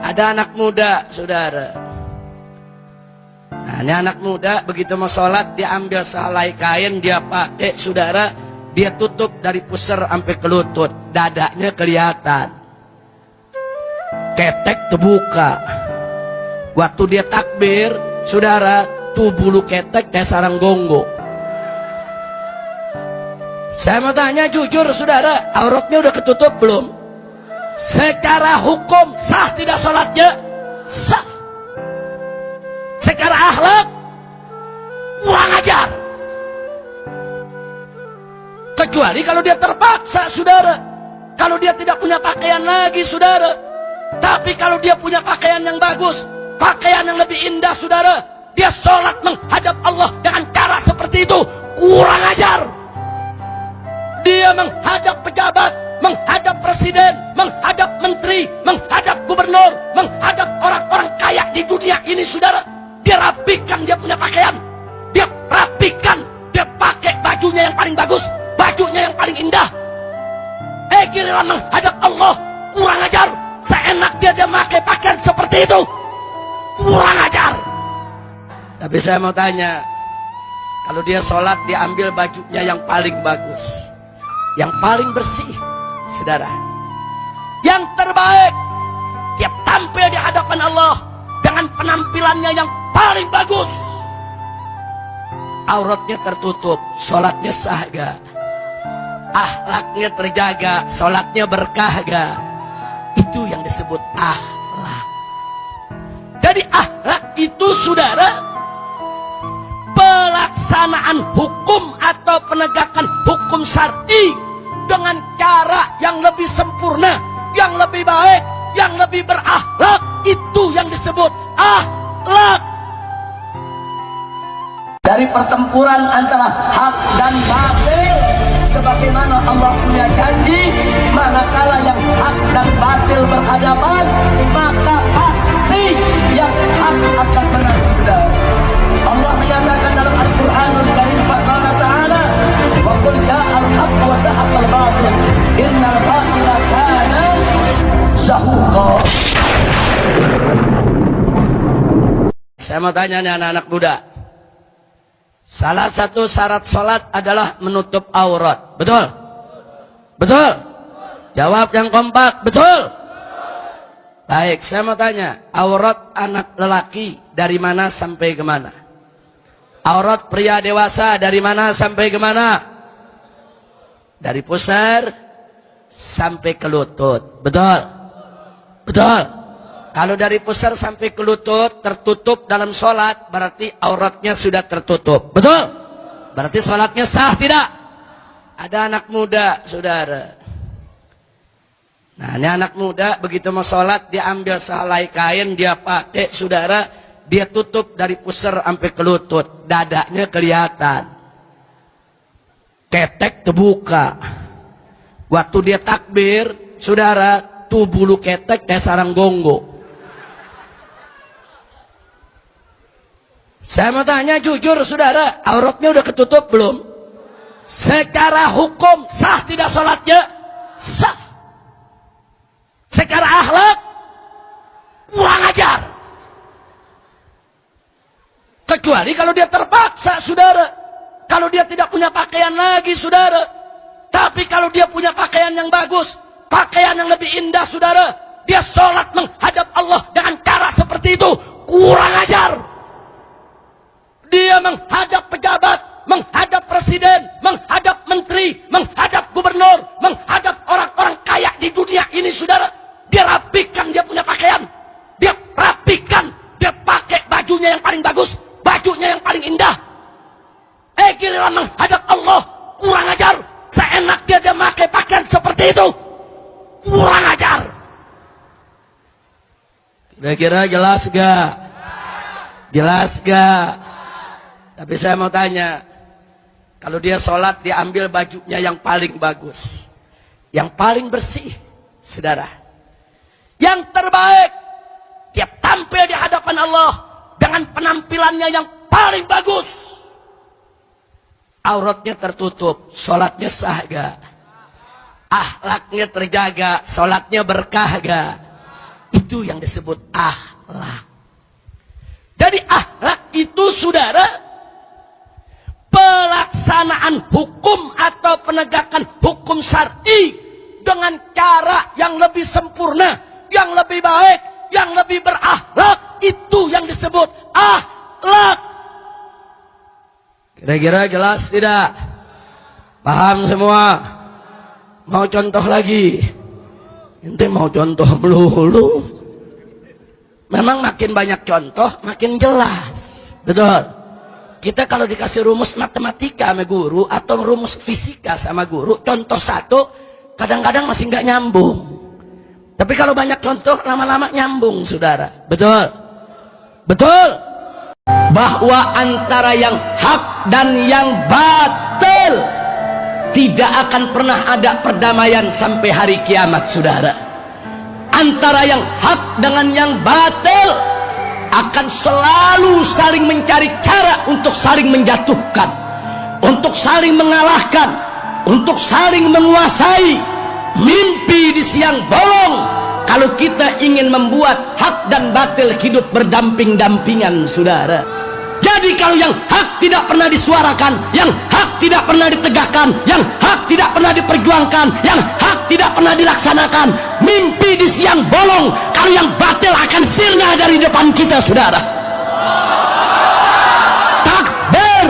Ada anak muda, saudara. Nah, ini anak muda begitu mau sholat, dia ambil sehelai kain, dia pakai, saudara. Dia tutup dari pusar sampai ke lutut, dadanya kelihatan, ketek terbuka. Waktu dia takbir, saudara, tuh bulu ketek kayak sarang gonggo. Saya mau tanya jujur, saudara, auratnya udah ketutup belum? Secara hukum sah tidak sholatnya? Sah. Secara akhlak kurang ajar. Kecuali kalau dia terpaksa, saudara. Kalau dia tidak punya pakaian lagi, saudara. Tapi kalau dia punya pakaian yang bagus, pakaian yang lebih indah, saudara, dia sholat menghadap Allah dengan cara seperti itu, kurang ajar. Dia menghadap pejabat, menghadap presiden, menghadap menteri, menghadap gubernur, menghadap orang-orang kaya di dunia ini, saudara. Dia rapikan dia punya pakaian, dia rapikan, dia pakai bajunya yang paling bagus, bajunya yang paling indah. Giliran menghadap Allah, kurang ajar. Seenak dia pakai pakaian seperti itu, kurang ajar. Tapi saya mau tanya, kalau dia sholat, dia ambil bajunya yang paling bagus, yang paling bersih, saudara, yang terbaik, dia tampil di hadapan Allah dengan penampilannya yang paling bagus, auratnya tertutup, sholatnya sah gak? Akhlaknya terjaga, sholatnya berkah gak? Itu yang disebut akhlak. Jadi akhlak itu, saudara, pelaksanaan hukum atau penegakan hukum syar'i dengan cara yang lebih sempurna, yang lebih baik, yang lebih berakhlak. Itu yang disebut akhlak. Dari pertempuran antara hak dan batil, sebagaimana Allah punya janji, manakala yang hak dan batil berhadapan, maka pasti yang hak akan menang, saudara. Allah menyatakan dalam Al-Qur'anul Karim, faqala ta'ala, wa qul ja'al haqq wa zahaqal batil innal batila kana zahuqa. Saya mau tanya nih anak-anak muda, salah satu syarat sholat adalah menutup aurat, betul? Betul? Jawab yang kompak, betul? Baik, saya mau tanya, aurat anak lelaki dari mana sampai ke mana? Aurat pria dewasa dari mana sampai ke mana? Dari pusar sampai ke lutut, betul? Betul? Kalau dari pusar sampai ke lutut tertutup dalam sholat, berarti auratnya sudah tertutup, betul? Berarti sholatnya sah tidak? Ada anak muda, saudara. Nah, ini anak muda begitu mau sholat, dia ambil sehelai kain, dia pakai, saudara. Dia tutup dari pusar sampai ke lutut, dadanya kelihatan, ketek terbuka. Waktu dia takbir, saudara, tuh bulu ketek kayak sarang gonggo. Saya mau tanya jujur, saudara, auratnya udah ketutup belum? Secara hukum sah tidak sholatnya? Sah. Secara akhlak kurang ajar. Kecuali kalau dia terpaksa, saudara. Kalau dia tidak punya pakaian lagi, saudara. Tapi kalau dia punya pakaian yang bagus, pakaian yang lebih indah, saudara, dia sholat menghadap Allah dengan cara seperti itu, kurang ajar. Dia menghadap pejabat, menghadap presiden, menghadap menteri, menghadap gubernur, menghadap orang-orang kaya di dunia ini, saudara. Dia rapikan dia punya pakaian, dia rapikan, dia pakai bajunya yang paling bagus, bajunya yang paling indah. Giliran menghadap Allah, kurang ajar. Seenak dia pakai pakaian seperti itu, kurang ajar. Kira-kira jelas gak? Jelas gak? Tapi saya mau tanya, kalau dia sholat, dia ambil bajunya yang paling bagus, yang paling bersih, saudara, yang terbaik, dia tampil di hadapan Allah dengan penampilannya yang paling bagus, auratnya tertutup, sholatnya sah gak? Akhlaknya terjaga, sholatnya berkah gak? Itu yang disebut akhlak. Jadi akhlak itu saudara, pelaksanaan hukum atau penegakan hukum syar'i dengan cara yang lebih sempurna, yang lebih baik, yang lebih berakhlak. Itu yang disebut akhlak. Kira-kira jelas tidak? Paham semua? Mau contoh lagi? Ente mau contoh melulu? Memang makin banyak contoh makin jelas. Betul. Kita kalau dikasih rumus matematika sama guru atau rumus fisika sama guru, contoh satu kadang-kadang masih nggak nyambung. Tapi kalau banyak contoh lama-lama nyambung, saudara. Betul. Betul. Bahwa antara yang hak dan yang batil tidak akan pernah ada perdamaian sampai hari kiamat, saudara. Antara yang hak dengan yang batil akan selalu saling mencari cara untuk saling menjatuhkan, untuk saling mengalahkan, untuk saling menguasai. Mimpi di siang bolong kalau kita ingin membuat hak dan batil hidup berdamping-dampingan, saudara. Jadi kalau yang hak tidak pernah disuarakan, yang hak tidak pernah ditegakkan, yang hak tidak pernah diperjuangkan, yang hak tidak pernah dilaksanakan, mimpi di siang bolong kalau yang batil akan sirna dari depan kita, saudara. Takbir.